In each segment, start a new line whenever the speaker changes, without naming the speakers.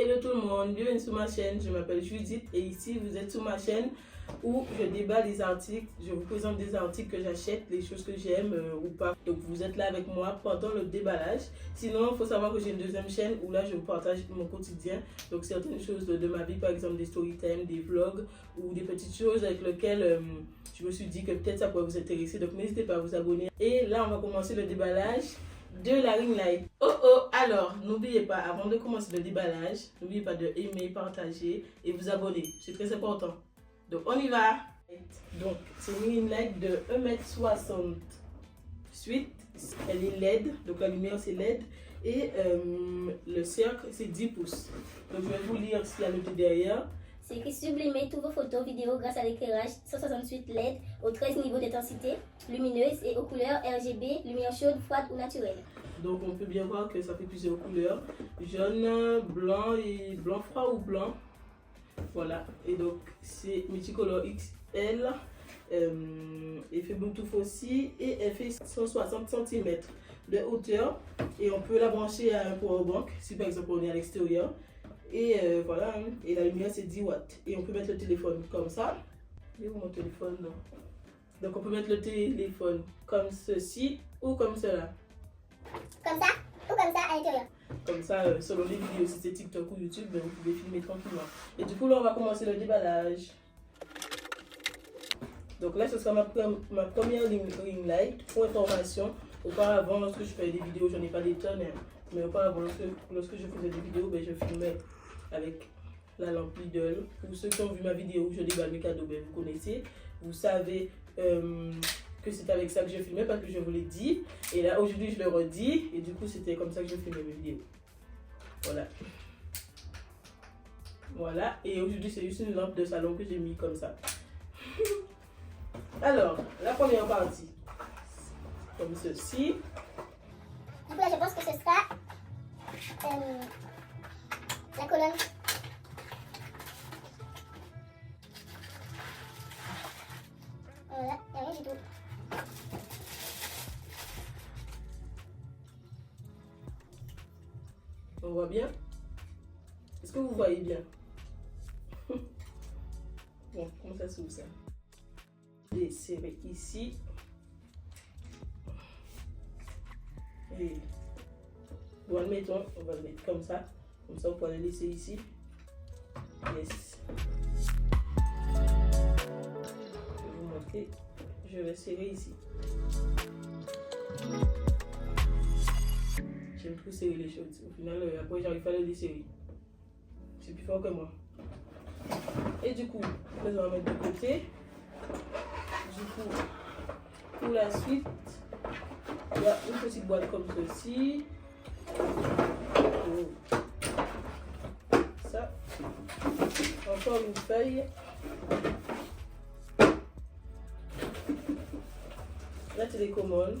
Hello tout le monde, bienvenue sur ma chaîne, je m'appelle Judith et ici vous êtes sur ma chaîne où je débat des articles, je vous présente des articles que j'achète, les choses que j'aime ou pas. Donc vous êtes là avec moi pendant le déballage. Sinon il faut savoir que j'ai une deuxième chaîne où là je vous partage mon quotidien. Donc certaines choses de ma vie, par exemple des story time, des vlogs ou des petites choses avec lesquelles je me suis dit que peut-être ça pourrait vous intéresser. Donc n'hésitez pas à vous abonner. Et là on va commencer le déballage de la ring light. Alors n'oubliez pas, avant de commencer le déballage, n'oubliez pas de aimer, partager et vous abonner, c'est très important. Donc on y va. Donc c'est une ring light de 1m68, elle est LED, donc la lumière c'est LED et le cercle c'est 10 pouces. Donc je vais vous lire ce qu'il y a noté derrière.
C'est écrit: sublimez tous vos photos vidéo grâce à l'éclairage 168 LED aux 13 niveaux d'intensité lumineuse et aux couleurs RGB, lumière chaude, froide ou naturelle.
Donc on peut bien voir que ça fait plusieurs couleurs, jaune, blanc et blanc froid ou blanc. Voilà, et donc c'est multicolore XL, effet Bluetooth aussi et elle fait 160 cm de hauteur et on peut la brancher à un powerbank si par exemple on est à l'extérieur. Et voilà, et la lumière c'est 10 watts. Et on peut mettre le téléphone comme ça. Et où mon téléphone non. Donc on peut mettre le téléphone comme ceci ou comme cela.
Comme ça ou comme ça à l'intérieur.
Comme ça, selon les vidéos, si c'est TikTok ou YouTube, ben, vous pouvez filmer tranquillement. Et du coup là on va commencer le déballage. Donc là ce sera ma première ring light. Pour information, auparavant lorsque je faisais des vidéos, j'en ai pas des tonnes. Mais auparavant lorsque je faisais des vidéos, ben, je filmais avec la lampe Lidl. Pour ceux qui ont vu ma vidéo où je déballe mes cadeaux, ben, vous connaissez, vous savez que c'est avec ça que je filmais parce que je vous l'ai dit. Et là aujourd'hui je le redis et du coup c'était comme ça que je filmais mes vidéos. Voilà. Voilà, et aujourd'hui c'est juste une lampe de salon que j'ai mis comme ça. Alors, la première partie, comme ceci.
Du coup là je pense que ce sera la colonne. Voilà, il n'y a rien du tout.
On voit bien? Est-ce que vous voyez bien? Bon, comment ça s'ouvre ça? J'ai serré ici. Et bon, admettons, on va le mettre comme ça. Comme ça, vous pouvez le laisser ici. Yes. Je vais vous montrer. Je vais serrer ici. J'aime plus serrer les choses. Au final, après, j'arrive pas à le desserrer. C'est plus fort que moi. Et du coup, on va mettre de côté. Du coup, pour la suite, il y a une petite boîte comme ceci. Ça. Encore une feuille. La télécommande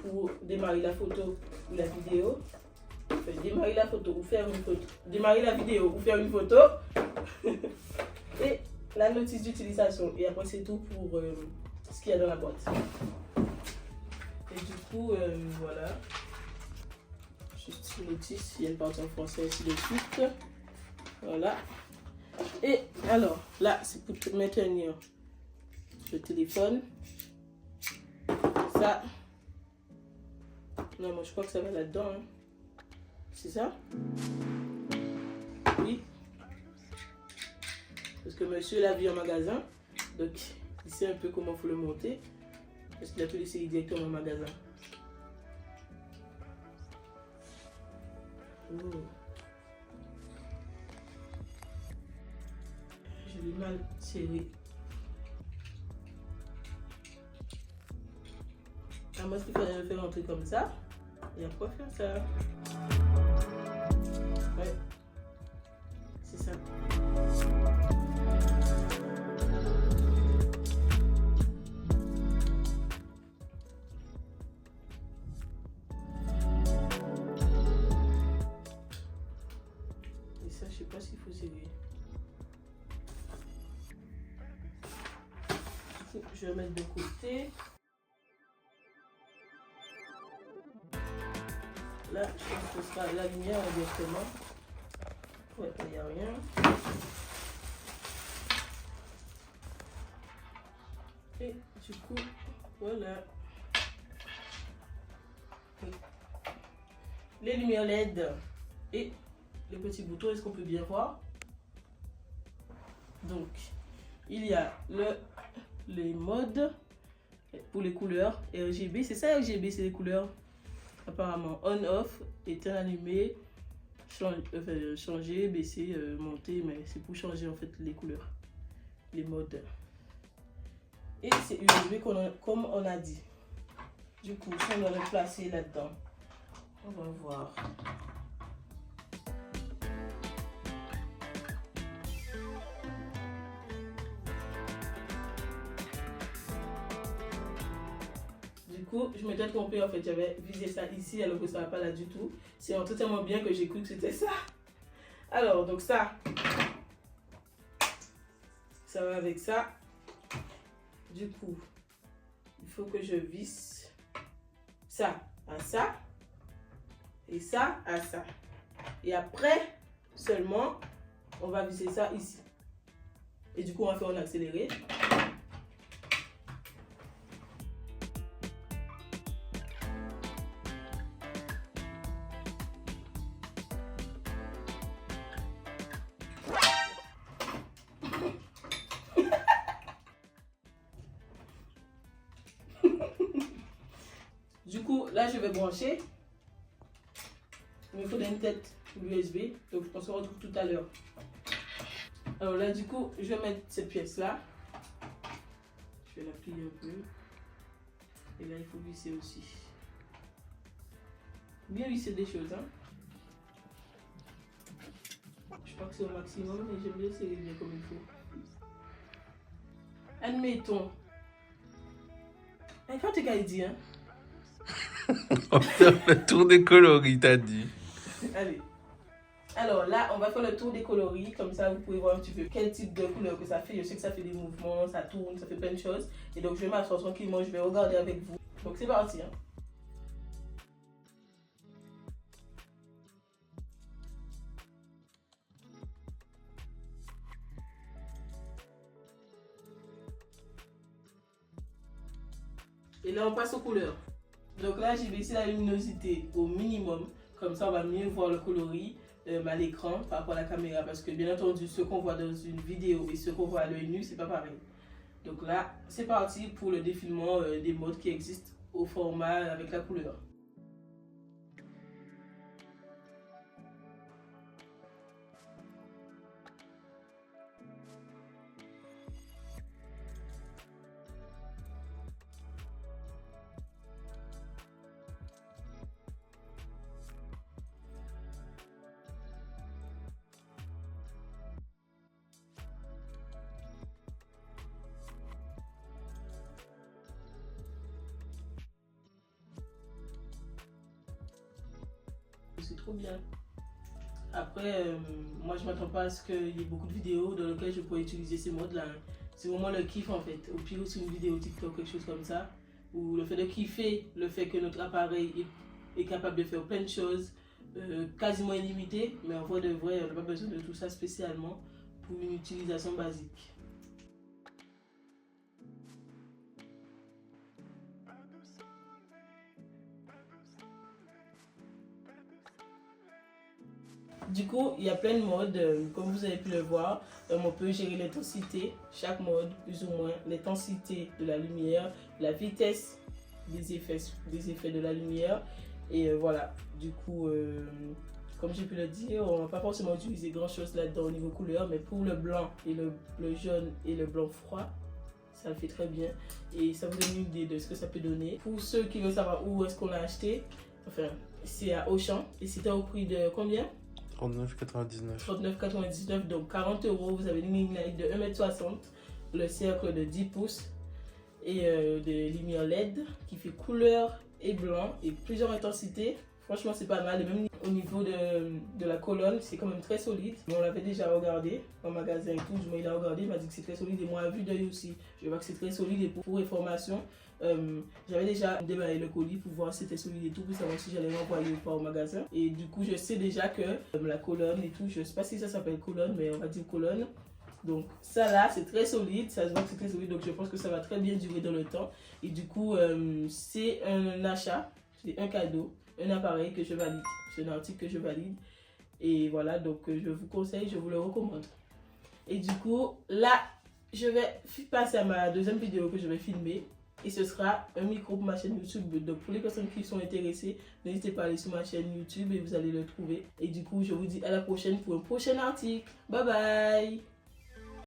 pour démarrer la photo ou la vidéo. Démarrer la photo ou faire une photo. Démarrer la vidéo ou faire une photo. Et la notice d'utilisation. Et après c'est tout pour ce qu'il y a dans la boîte. Et du coup, voilà. Juste une notice. Il y a une partie en français ainsi de suite. Voilà. Et alors, là, c'est pour maintenir le téléphone. Ça. Non, moi je crois que ça va là-dedans. Hein. C'est ça? Oui. Parce que monsieur l'a vu en magasin. Donc, il sait un peu comment il faut le monter. Parce qu'il a pu l'essayer directement au magasin. Je l'ai mal serré. À moi, il fallait le faire entrer comme ça. Et après faire ça. Ouais. C'est ça. Et ça, je sais pas s'il faut serrer. Du coup, je vais mettre de côté. Là, je pense que ce sera la lumière directement. Ouais, il n'y a rien. Et du coup, voilà. Les lumières LED et les petits boutons, est-ce qu'on peut bien voir? Donc, il y a les modes pour les couleurs RGB. C'est ça RGB, c'est les couleurs apparemment. On-off, éteint, allumé, changer, baisser, monter, mais c'est pour changer en fait les couleurs, les modes. Et c'est USB comme on a dit. Du coup, si on va le placer là-dedans, on va voir. Du coup, je m'étais trompée en fait, j'avais visé ça ici alors que ça va pas là du tout. C'est en totalement bien que j'ai cru que c'était ça. Alors, donc ça va avec ça. Du coup, il faut que je visse ça à ça et ça à ça. Et après, seulement, on va visser ça ici. Et du coup, on va faire en accéléré. Du coup, là, je vais brancher. Il me faudrait une tête USB. Donc, on se retrouve tout à l'heure. Alors là, du coup, je vais mettre cette pièce-là. Je vais la plier un peu. Et là, il faut visser aussi. Bien visser des choses, hein. Je crois que c'est au maximum, mais j'aime bien serrer bien comme il faut. Admettons. Quand tu as dit, hein.
On fait le tour des coloris, t'as dit.
Allez. Alors là, on va faire le tour des coloris. Comme ça, vous pouvez voir un petit peu quel type de couleur que ça fait. Je sais que ça fait des mouvements, ça tourne, ça fait plein de choses. Et donc, je vais m'asseoir tranquillement, je vais regarder avec vous. Donc, c'est parti. Hein. Et là, on passe aux couleurs. Donc là, j'ai baissé la luminosité au minimum. Comme ça, on va mieux voir le coloris à l'écran par rapport à la caméra. Parce que bien entendu, ce qu'on voit dans une vidéo et ce qu'on voit à l'œil nu, c'est pas pareil. Donc là, c'est parti pour le défilement des modes qui existent au format avec la couleur. C'est trop bien. Après, moi je m'attends pas à ce qu'il y ait beaucoup de vidéos dans lesquelles je pourrais utiliser ces modes-là. C'est vraiment le kiff en fait. Au pire, c'est une vidéo TikTok, quelque chose comme ça. Ou le fait de kiffer, le fait que notre appareil est capable de faire plein de choses, quasiment illimitées. Mais en vrai de vrai, on n'a pas besoin de tout ça spécialement pour une utilisation basique. Du coup, il y a plein de modes, comme vous avez pu le voir. On peut gérer l'intensité, chaque mode, plus ou moins, l'intensité de la lumière, la vitesse des effets de la lumière. Et voilà, du coup, comme j'ai pu le dire, on ne va pas forcément utiliser grand chose là-dedans au niveau couleur, mais pour le blanc et le jaune et le blanc froid, ça le fait très bien. Et ça vous donne une idée de ce que ça peut donner. Pour ceux qui veulent savoir où est-ce qu'on l'a acheté, enfin, c'est à Auchan. Et c'était au prix de combien ?
39,99.
39,99, donc 40 €. Vous avez une ring light de 1,60 m, le cercle de 10 pouces et des lumières LED qui fait couleur et blanc et plusieurs intensités. Franchement, c'est pas mal. Et même au niveau de la colonne, c'est quand même très solide. On l'avait déjà regardé en magasin et tout. Du moins, il a regardé, il m'a dit que c'est très solide. Et moi, à vue d'œil aussi, je vois que c'est très solide. Et pour information, j'avais déjà déballé le colis pour voir si c'était solide et tout, pour savoir si j'allais l'envoyer ou pas au magasin. Et du coup, je sais déjà que la colonne et tout, je sais pas si ça s'appelle colonne, mais on va dire colonne. Donc ça là, c'est très solide, ça se voit que c'est très solide, donc je pense que ça va très bien durer dans le temps. Et du coup, c'est un achat, c'est un cadeau, un appareil que je valide, c'est un article que je valide. Et voilà, donc je vous conseille, je vous le recommande. Et du coup, là, je vais passer à ma deuxième vidéo que je vais filmer. Et ce sera un micro pour ma chaîne YouTube. Donc pour les personnes qui sont intéressées, n'hésitez pas à aller sur ma chaîne YouTube et vous allez le trouver. Et du coup, je vous dis à la prochaine pour un prochain article. Bye bye!